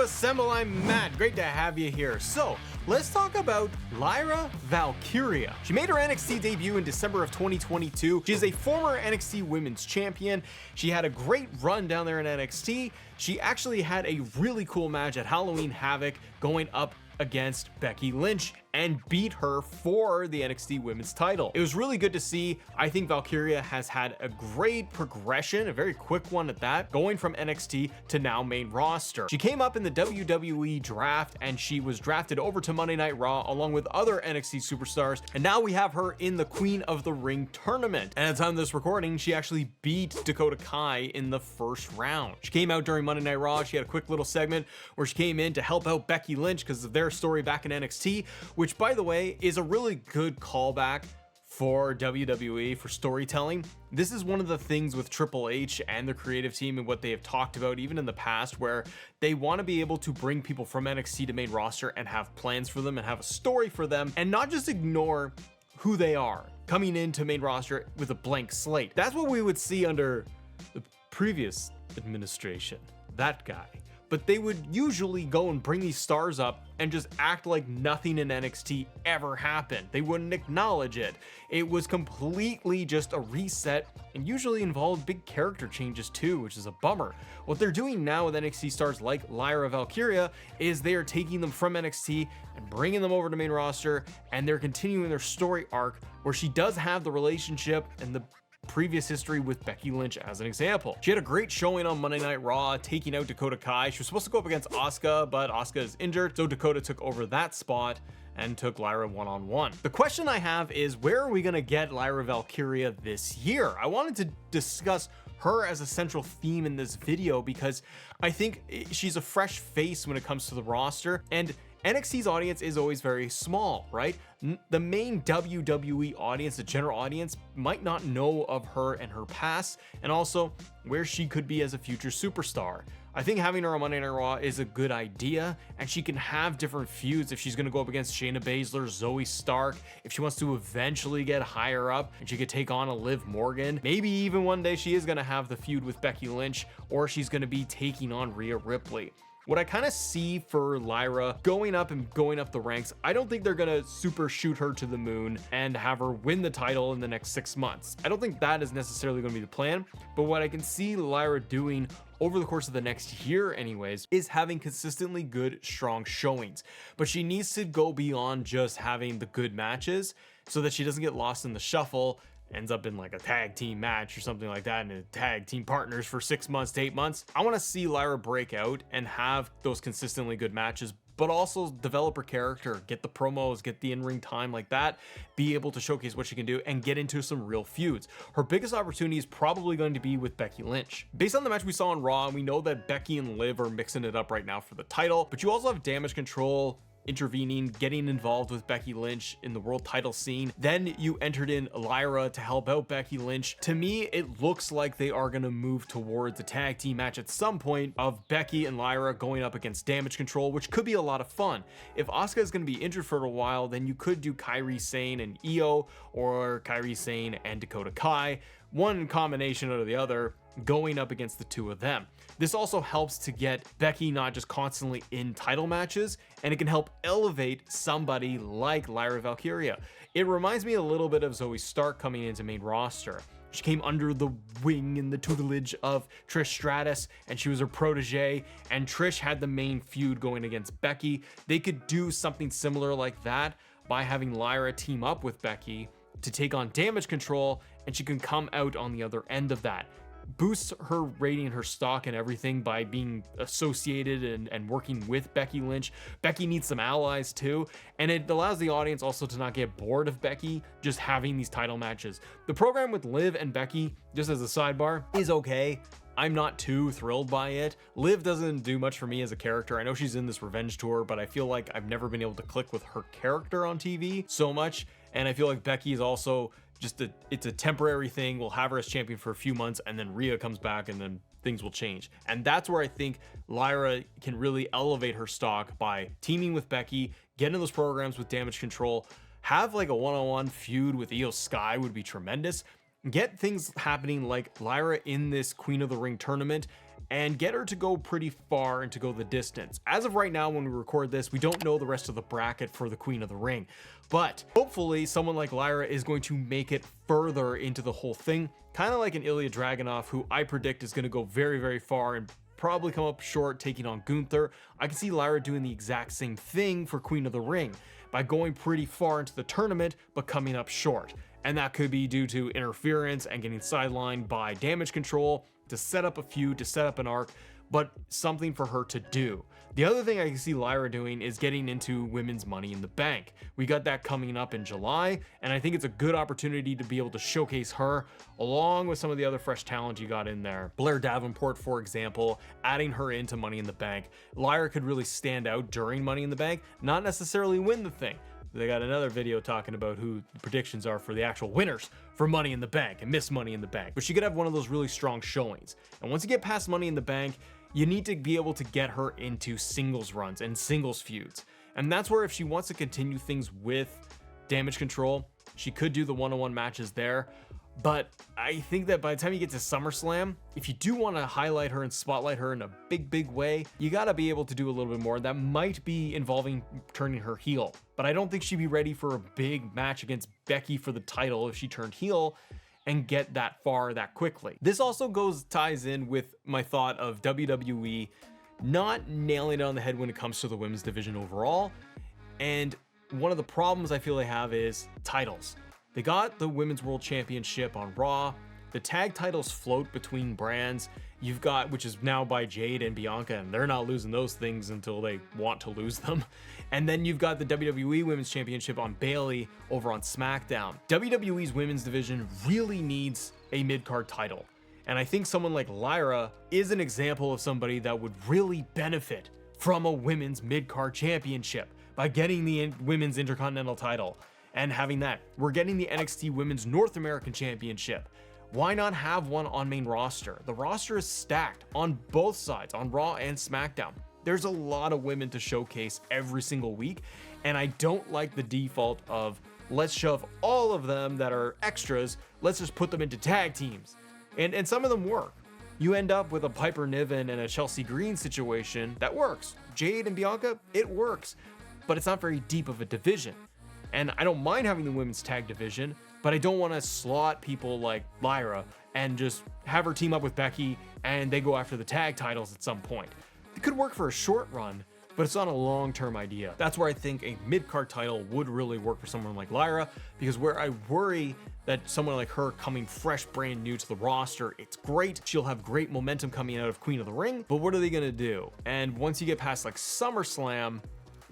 Assemble, I'm Matt. Great to have you here. So, let's talk about Lyra Valkyria. She made her NXT debut in December of 2022. She is a former NXT Women's Champion. She had a great run down there in NXT. She actually had a really cool match at Halloween Havoc going up against Becky Lynch and beat her for the NXT Women's title. It was really good to see. I think Valkyria has had a great progression, a very quick one at that, going from NXT to now main roster. She came up in the WWE draft and she was drafted over to Monday Night Raw along with other NXT superstars, and now we have her in the Queen of the Ring tournament. And at the time of this recording, she actually beat Dakota Kai in the first round. She came out during Monday Night Raw. She had a quick little segment where she came in to help out Becky Lynch because of their story back in NXT, which, by the way, is a really good callback for WWE for storytelling. This is one of the things with Triple H and their creative team and what they have talked about even in the past, where they want to be able to bring people from NXT to main roster and have plans for them and have a story for them and not just ignore who they are coming into main roster with a blank slate. That's what we would see under the previous administration, that guy. But they would usually go and bring these stars up and just act like nothing in NXT ever happened. They wouldn't acknowledge it. It was completely just a reset and usually involved big character changes too, which is a bummer. What they're doing now with NXT stars like Lyra Valkyria is they are taking them from NXT and bringing them over to main roster, and they're continuing their story arc where she does have the relationship and the previous history with Becky Lynch as an example. She had a great showing on Monday Night Raw, taking out Dakota Kai. She was supposed to go up against Asuka, but Asuka is injured, so Dakota took over that spot and took Lyra one-on-one. The question I have is, where are we gonna get Lyra Valkyria this year? I wanted to discuss her as a central theme in this video because I think she's a fresh face when it comes to the roster, and NXT's audience is always very small, right? The main WWE audience, the general audience, might not know of her and her past, and also where she could be as a future superstar. I think having her on Monday Night Raw is a good idea, and she can have different feuds if she's going to go up against Shayna Baszler, Zoe Stark, if she wants to eventually get higher up, and she could take on a Liv Morgan. Maybe even one day she is going to have the feud with Becky Lynch, or she's going to be taking on Rhea Ripley. What I kind of see for Lyra going up the ranks, I don't think they're gonna super shoot her to the moon and have her win the title in the next 6 months. I don't think that is necessarily gonna be the plan, but what I can see Lyra doing over the course of the next year anyways is having consistently good, strong showings. But she needs to go beyond just having the good matches so that she doesn't get lost in the shuffle, ends up in like a tag team match or something like that, and a tag team partners for 6 months to 8 months. I want to see Lyra break out and have those consistently good matches, but also develop her character, get the promos, get the in-ring time like that, be able to showcase what she can do and get into some real feuds. Her biggest opportunity is probably going to be with Becky Lynch. Based on the match we saw on Raw, we know that Becky and Liv are mixing it up right now for the title, but you also have Damage Control intervening, getting involved with Becky Lynch in the world title scene. Then you entered in Lyra to help out Becky Lynch. To me, it looks like they are going to move towards a tag team match at some point of Becky and Lyra going up against Damage Control, which could be a lot of fun. If Asuka is going to be injured for a while, then you could do Kairi Sane and Io, or Kairi Sane and Dakota Kai, one combination or the other, going up against the two of them. This also helps to get Becky not just constantly in title matches, and it can help elevate somebody like Lyra Valkyria. It reminds me a little bit of Zoe Stark coming into main roster. She came under the wing and the tutelage of Trish Stratus, and she was her protege, and Trish had the main feud going against Becky. They could do something similar like that by having Lyra team up with Becky to take on Damage Control, and she can come out on the other end of that. Boosts her rating, her stock and everything by being associated and working with Becky Lynch. Becky needs some allies too, and it allows the audience also to not get bored of Becky just having these title matches. The program with Liv and Becky, just as a sidebar, is okay. I'm not too thrilled by it. Liv doesn't do much for me as a character. I know she's in this revenge tour, but I feel like I've never been able to click with her character on TV so much, and I feel like Becky is also it's a temporary thing. We'll have her as champion for a few months, and then Rhea comes back, and then things will change. And that's where I think Lyra can really elevate her stock by teaming with Becky, getting those programs with Damage Control, have like a one-on-one feud with Io Sky would be tremendous. Get things happening like Lyra in this Queen of the Ring tournament and get her to go pretty far and to go the distance. As of right now, when we record this, we don't know the rest of the bracket for the Queen of the Ring, but hopefully someone like Lyra is going to make it further into the whole thing, kind of like an Ilya Dragunov, who I predict is going to go very, very far and probably come up short taking on Gunther. I can see Lyra doing the exact same thing for Queen of the Ring by going pretty far into the tournament but coming up short, and that could be due to interference and getting sidelined by Damage Control to set up a feud, to set up an arc, but something for her to do. The other thing I can see Lyra doing is getting into women's Money in the Bank. We got that coming up in July, and I think it's a good opportunity to be able to showcase her along with some of the other fresh talent you got in there. Blair Davenport, for example, adding her into Money in the Bank. Lyra could really stand out during Money in the Bank, not necessarily win the thing. They got another video talking about who the predictions are for the actual winners for Money in the Bank and Miss Money in the Bank. But she could have one of those really strong showings. And once you get past Money in the Bank, you need to be able to get her into singles runs and singles feuds. And that's where if she wants to continue things with Damage Control, she could do the one-on-one matches there. But I think that by the time you get to SummerSlam, if you do want to highlight her and spotlight her in a big way, you got to be able to do a little bit more. That might be involving turning her heel, but I don't think she'd be ready for a big match against Becky for the title if she turned heel and get that far that quickly. This also ties in with my thought of WWE not nailing it on the head when it comes to the women's division overall. And one of the problems I feel they have is titles. They got the Women's World Championship on Raw. The tag titles float between brands. You've got, which is now by Jade and Bianca, and they're not losing those things until they want to lose them. And then you've got the WWE Women's Championship on Bayley over on SmackDown. WWE's women's division really needs a mid-card title. And I think someone like Lyra is an example of somebody that would really benefit from a women's mid-card championship by getting the women's Intercontinental title. And having that, we're getting the NXT Women's North American Championship. Why not have one on main roster? The roster is stacked on both sides, on Raw and SmackDown. There's a lot of women to showcase every single week, and I don't like the default of let's shove all of them that are extras, let's just put them into tag teams. And some of them work. You end up with a Piper Niven and a Chelsea Green situation that works. Jade and Bianca, it works, but it's not very deep of a division. And I don't mind having the women's tag division, but I don't want to slot people like Lyra and just have her team up with Becky and they go after the tag titles at some point. It could work for a short run, but it's not a long-term idea. That's where I think a mid-card title would really work for someone like Lyra, because where I worry that someone like her coming fresh, brand new to the roster, it's great. She'll have great momentum coming out of Queen of the Ring, but what are they gonna do? And once you get past like SummerSlam,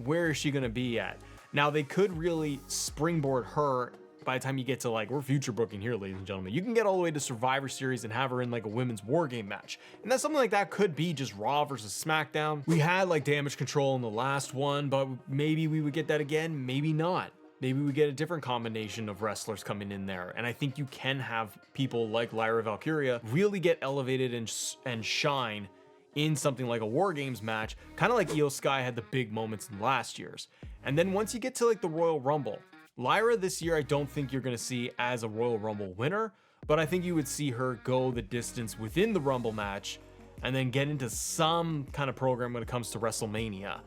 where is she gonna be at? Now, they could really springboard her by the time you get to like, we're future booking here, ladies and gentlemen. You can get all the way to Survivor Series and have her in like a women's war game match. And that's something like that could be just Raw versus SmackDown. We had like Damage Control in the last one, but maybe we would get that again, maybe not. Maybe we get a different combination of wrestlers coming in there. And I think you can have people like Lyra Valkyria really get elevated and shine in something like a War Games match, kind of like Io Sky had the big moments in last year's. And then once you get to like the Royal Rumble, Lyra this year I don't think you're going to see as a Royal Rumble winner, but I think you would see her go the distance within the Rumble match and then get into some kind of program when it comes to WrestleMania.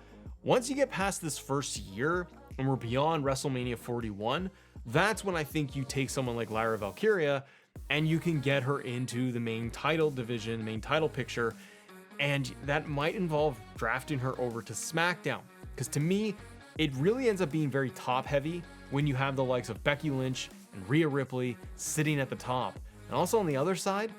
Once you get past this first year and we're beyond WrestleMania 41, that's when I think you take someone like Lyra Valkyria and you can get her into the main title division, the main title picture. And that might involve drafting her over to SmackDown. Because to me, it really ends up being very top heavy when you have the likes of Becky Lynch and Rhea Ripley sitting at the top. And also on the other side,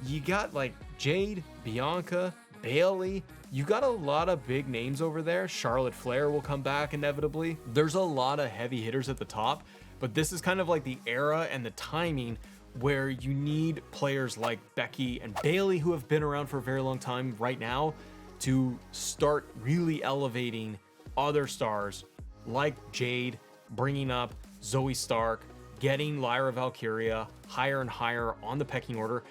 you got like Jade, Bianca, Bayley. You got a lot of big names over there. Charlotte Flair will come back inevitably. There's a lot of heavy hitters at the top, but this is kind of like the era and the timing where you need players like Becky and Bayley, who have been around for a very long time right now, to start really elevating other stars like Jade, bringing up Zoe Stark, getting Lyra Valkyria higher and higher on the pecking order.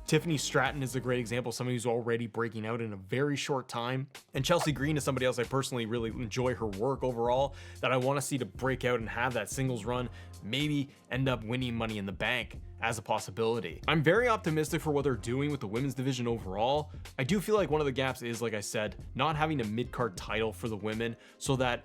Tiffany Stratton is a great example, somebody who's already breaking out in a very short time. And Chelsea Green is somebody else I personally really enjoy her work overall, that I want to see to break out and have that singles run, maybe end up winning Money in the Bank as a possibility. I'm very optimistic for what they're doing with the women's division overall. I do feel like one of the gaps is, like I said, not having a mid-card title for the women, so that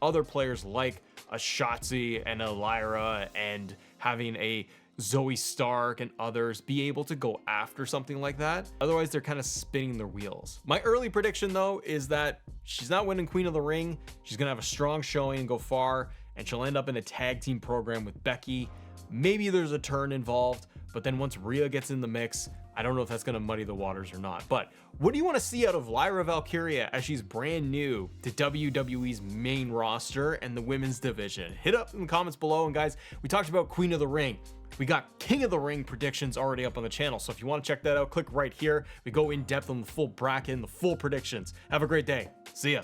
other players like a Shotzi and a Lyra and having a Zoe Stark and others be able to go after something like that. Otherwise, they're kind of spinning their wheels. My early prediction, though, is that she's not winning Queen of the Ring. She's gonna have a strong showing and go far, and she'll end up in a tag team program with Becky. Maybe there's a turn involved, but then once Rhea gets in the mix, I don't know if that's going to muddy the waters or not. But what do you want to see out of Lyra Valkyria as she's brand new to WWE's main roster and the women's division? Hit up in the comments below. And guys, we talked about Queen of the Ring. We got King of the Ring predictions already up on the channel. So if you want to check that out, click right here. We go in depth on the full bracket and the full predictions. Have a great day. See ya.